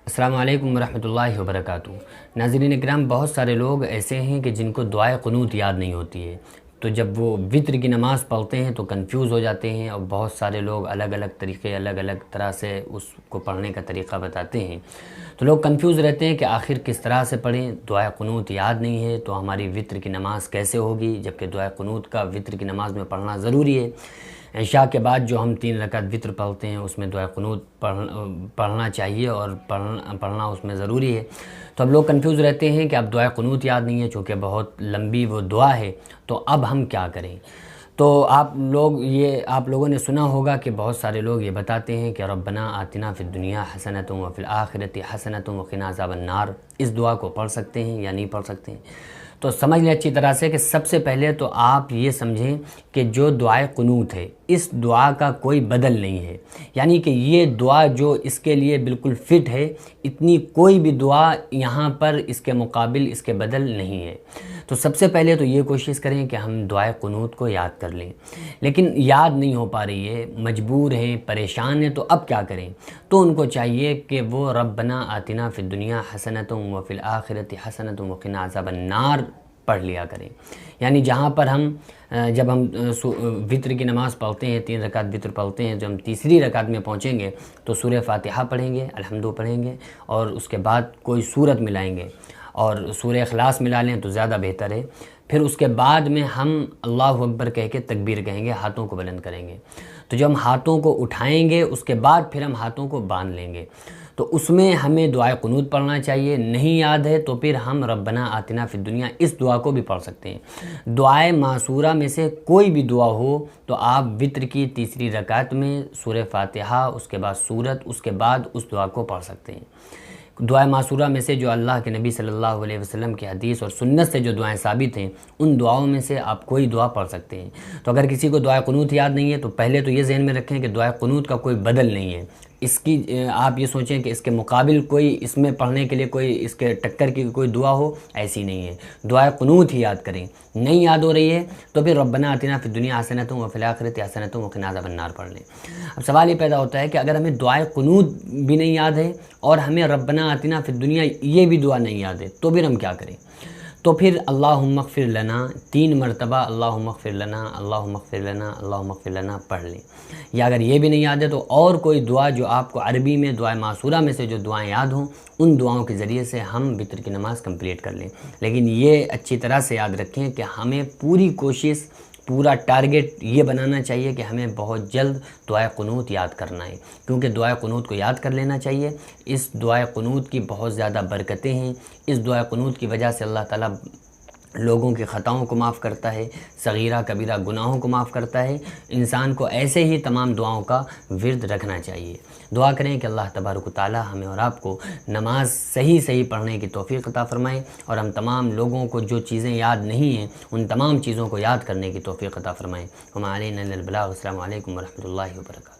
السلام علیکم ورحمۃ اللہ وبرکاتہ۔ ناظرین اکرام، بہت سارے لوگ ایسے ہیں کہ جن کو دعائے قنوت یاد نہیں ہوتی ہے، تو جب وہ وتر کی نماز پڑھتے ہیں تو کنفیوز ہو جاتے ہیں، اور بہت سارے لوگ الگ الگ طریقے الگ الگ طرح سے اس کو پڑھنے کا طریقہ بتاتے ہیں، تو لوگ کنفیوز رہتے ہیں کہ آخر کس طرح سے پڑھیں۔ دعائے قنوت یاد نہیں ہے تو ہماری وتر کی نماز کیسے ہوگی، جبکہ دعائے قنوت کا وتر کی نماز میں پڑھنا ضروری ہے۔ عشاء کے بعد جو ہم 3 رکعت وتر پڑھتے ہیں اس میں دعائے قنوت پڑھنا چاہیے اور پڑھنا اس میں ضروری ہے۔ تو اب لوگ کنفیوز رہتے ہیں کہ اب دعائے قنوت یاد نہیں ہے، چونکہ بہت لمبی وہ دعا ہے، تو اب ہم کیا کریں؟ تو آپ لوگوں نے سنا ہوگا کہ بہت سارے لوگ یہ بتاتے ہیں کہ ربنا آتنا فی الدنیا حسنۃ وفی الآخرۃ حسنۃ وقنا عذاب النار۔ اس دعا کو پڑھ سکتے ہیں یا نہیں پڑھ سکتے ہیں؟ تو سمجھ لیں اچھی طرح سے کہ سب سے پہلے تو آپ یہ سمجھیں کہ جو دعائے قنوت ہے اس دعا کا کوئی بدل نہیں ہے، یعنی کہ یہ دعا جو اس کے لیے بالکل فٹ ہے، اتنی کوئی بھی دعا یہاں پر اس کے مقابل اس کے بدل نہیں ہے۔ تو سب سے پہلے تو یہ کوشش کریں کہ ہم دعائے قنوت کو یاد کر لیں، لیکن یاد نہیں ہو پا رہی ہے، مجبور ہیں، پریشان ہیں، تو اب کیا کریں؟ تو ان کو چاہیے کہ وہ ربنا آتنا فی الدنیا حسنۃ وفی الآخرۃ حسنۃ وقنا عذاب النار پڑھ لیا کریں۔ یعنی جہاں پر جب ہم وتر کی نماز پڑھتے ہیں، 3 رکعت وتر پڑھتے ہیں، جب ہم تیسری رکعت میں پہنچیں گے تو سورہ فاتحہ پڑھیں گے، الحمد پڑھیں گے، اور اس کے بعد کوئی سورت ملائیں گے، اور سورہ اخلاص ملا لیں تو زیادہ بہتر ہے۔ پھر اس کے بعد میں ہم اللہ اکبر کہہ کے تکبیر کہیں گے، ہاتھوں کو بلند کریں گے۔ تو جب ہم ہاتھوں کو اٹھائیں گے اس کے بعد پھر ہم ہاتھوں کو باندھ لیں گے، تو اس میں ہمیں دعائے قنوت پڑھنا چاہیے۔ نہیں یاد ہے تو پھر ہم ربنا آتنا فی الدنیا اس دعا کو بھی پڑھ سکتے ہیں۔ دعائے معصورہ میں سے کوئی بھی دعا ہو تو آپ وتر کی تیسری رکعت میں سورہ فاتحہ، اس کے بعد سورت، اس کے بعد اس دعا کو پڑھ سکتے ہیں۔ دعائے معصورہ میں سے جو اللہ کے نبی صلی اللہ علیہ وسلم کی حدیث اور سنت سے جو دعائیں ثابت ہیں، ان دعاؤں میں سے آپ کوئی دعا پڑھ سکتے ہیں۔ تو اگر کسی کو دعائے قنوت یاد نہیں ہے تو پہلے تو یہ ذہن میں رکھیں کہ دعائے قنوت کا کوئی بدل نہیں ہے۔ اس کی آپ یہ سوچیں کہ اس کے مقابل کوئی اس میں پڑھنے کے لیے کوئی اس کے ٹکر کی کوئی دعا ہو، ایسی نہیں ہے۔ دعائے قنوت ہی یاد کریں۔ نہیں یاد ہو رہی ہے تو پھر ربنا آتنا فی الدنیا حسنۃ وفی الآخرۃ حسنۃ وقنا عذاب النار پڑھ لیں۔ اب سوال یہ پیدا ہوتا ہے کہ اگر ہمیں دعائے قنوت بھی نہیں یاد ہے اور ہمیں ربنا آتنا فی الدنیا یہ بھی دعا نہیں یاد ہے تو پھر ہم کیا کریں؟ تو پھر اللہم اغفر لنا 3 مرتبہ اللہم اغفر لنا اللہم اغفر لنا اللہم اغفر لنا پڑھ لیں۔ یا اگر یہ بھی نہیں یاد ہے تو اور کوئی دعا جو آپ کو عربی میں دعائے معصورہ میں سے جو دعائیں یاد ہوں، ان دعاؤں کے ذریعے سے ہم وتر کی نماز کمپلیٹ کر لیں۔ لیکن یہ اچھی طرح سے یاد رکھیں کہ ہمیں پوری کوشش، پورا ٹارگٹ یہ بنانا چاہیے کہ ہمیں بہت جلد دعائے قنوت یاد کرنا ہے، کیونکہ دعائے قنوت کو یاد کر لینا چاہیے۔ اس دعائے قنوت کی بہت زیادہ برکتیں ہیں۔ اس دعائے قنوت کی وجہ سے اللہ تعالیٰ لوگوں کی خطاؤں کو معاف کرتا ہے، صغیرہ کبیرہ گناہوں کو معاف کرتا ہے۔ انسان کو ایسے ہی تمام دعاؤں کا ورد رکھنا چاہیے۔ دعا کریں کہ اللہ تبارک و تعالی ہمیں اور آپ کو نماز صحیح پڑھنے کی توفیق عطا فرمائے، اور ہم تمام لوگوں کو جو چیزیں یاد نہیں ہیں ان تمام چیزوں کو یاد کرنے کی توفیق عطا فرمائے۔ وما علینا الا البلاغ۔ السلام علیکم ورحمۃ اللہ وبرکاتہ۔